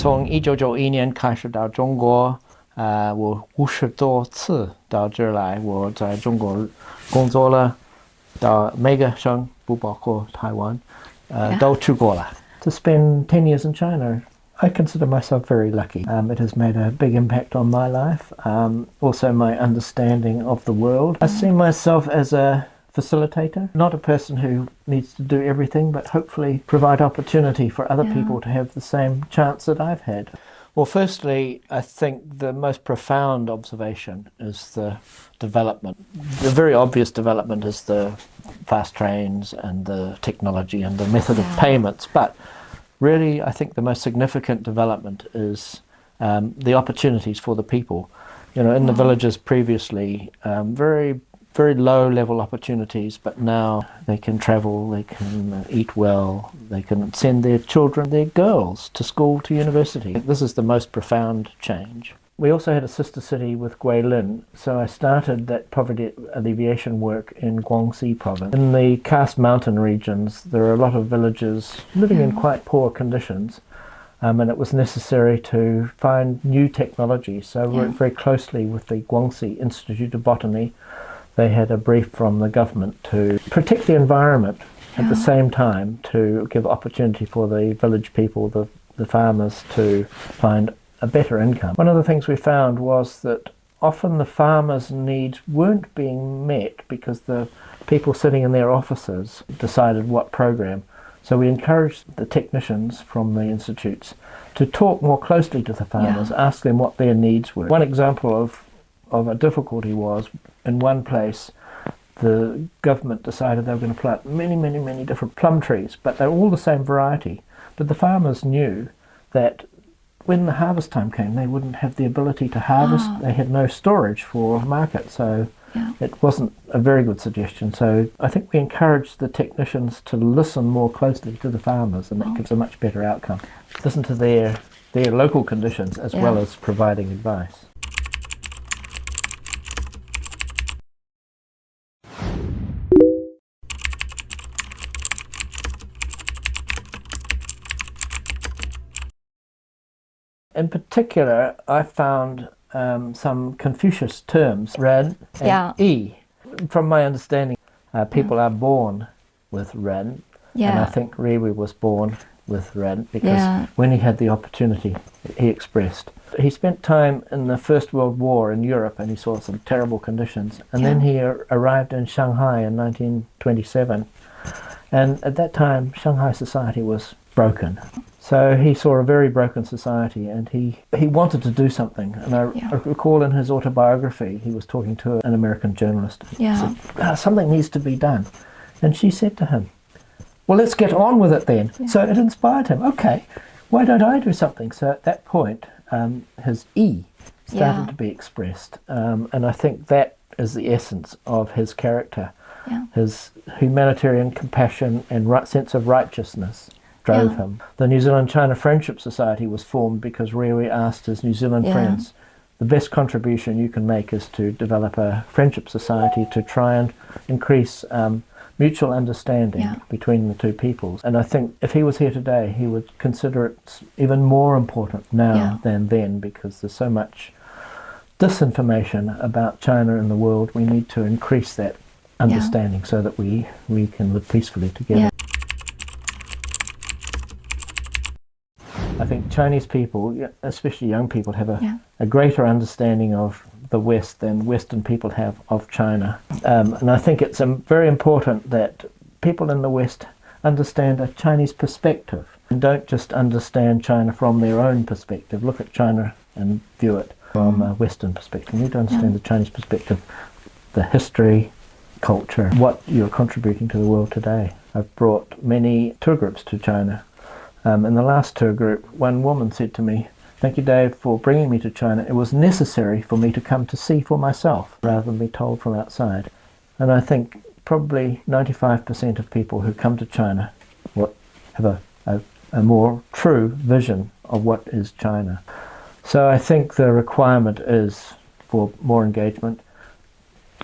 从1991年开始到中国，我50多次到这儿来。我在中国工作了，到每个省不包括台湾，都去过了。To spend 10 years in China, I consider myself very lucky. It has made a big impact on my life, also my understanding of the world. I see myself as a facilitator, not a person who needs to do everything, but hopefully provide opportunity for other people to have the same chance that I've had. Well, firstly, I think the most profound observation is the development. The very obvious development is the fast trains and the technology and the method of payments, but really I think the most significant development is the opportunities for the people. You know, in the villages previously, very low level opportunities, but now they can travel, they can eat well, they can send their children, their girls, to school, to university. This is the most profound change. We also had a sister city with Guilin, so I started that poverty alleviation work in Guangxi province. In the Karst Mountain regions, there are a lot of villages living in quite poor conditions, and it was necessary to find new technology. So I worked very closely with the Guangxi Institute of Botany. They had a brief from the government to protect the environment at the same time to give opportunity for the village people, the farmers, to find a better income. One of the things we found was that often the farmers' needs weren't being met because the people sitting in their offices decided what program. So we encouraged the technicians from the institutes to talk more closely to the farmers, ask them what their needs were. One example of a difficulty was, in one place, the government decided they were going to plant many different plum trees, but they're all the same variety. But the farmers knew that when the harvest time came, they wouldn't have the ability to harvest. They had no storage for market, so it wasn't a very good suggestion. So I think we encouraged the technicians to listen more closely to the farmers, and that gives a much better outcome. Listen to their local conditions as well as providing advice. In particular, I found some Confucius terms, ren and yi. From my understanding, people are born with ren, and I think Rewi was born with ren because when he had the opportunity, he expressed. He spent time in the First World War in Europe, and he saw some terrible conditions, and then he arrived in Shanghai in 1927, and at that time Shanghai society was broken. So he saw a very broken society, and he wanted to do something. And I recall in his autobiography, he was talking to an American journalist. He said, something needs to be done. And she said to him, well, let's get on with it then. So it inspired him. Okay, why don't I do something? So at that point, his E started to be expressed. And I think that is the essence of his character. His humanitarian compassion and sense of righteousness drove him. The New Zealand-China Friendship Society was formed because Rewi asked his New Zealand friends, the best contribution you can make is to develop a friendship society to try and increase mutual understanding between the two peoples. And I think if he was here today, he would consider it even more important now than then, because there's so much disinformation about China in the world. We need to increase that understanding so that we can live peacefully together. I think Chinese people, especially young people, have a greater understanding of the West than Western people have of China. And I think it's very important that people in the West understand a Chinese perspective and don't just understand China from their own perspective. Look at China and view it from a Western perspective. You need to understand the Chinese perspective, the history, culture, what you're contributing to the world today. I've brought many tour groups to China. In the last tour group, one woman said to me, "Thank you, Dave, for bringing me to China. It was necessary for me to come to see for myself rather than be told from outside." And I think probably 95% of people who come to China have a more true vision of what is China. So I think the requirement is for more engagement.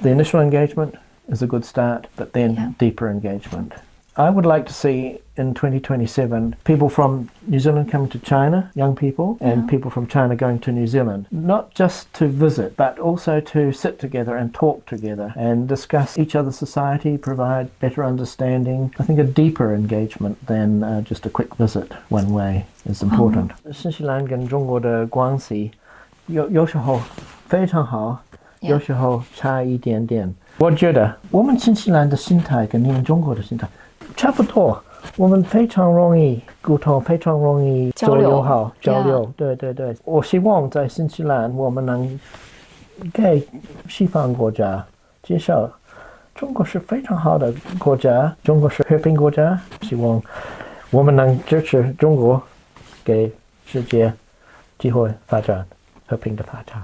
The initial engagement is a good start, but then deeper engagement. I would like to see in 2027 people from New Zealand coming to China, young people, and people from China going to New Zealand, not just to visit, but also to sit together and talk together and discuss each other's society, provide better understanding. I think a deeper engagement than just a quick visit one way is important. 新西兰跟中国的关系有时候非常好，有时候差一点点。我觉得我们新西兰的心态跟你们中国的心态差不多，我们非常容易沟通，非常容易交流好交流。对对对，我希望在新西兰我们能给西方国家介绍中国是非常好的国家，中国是和平国家，希望我们能支持中国给世界机会发展，和平的发展。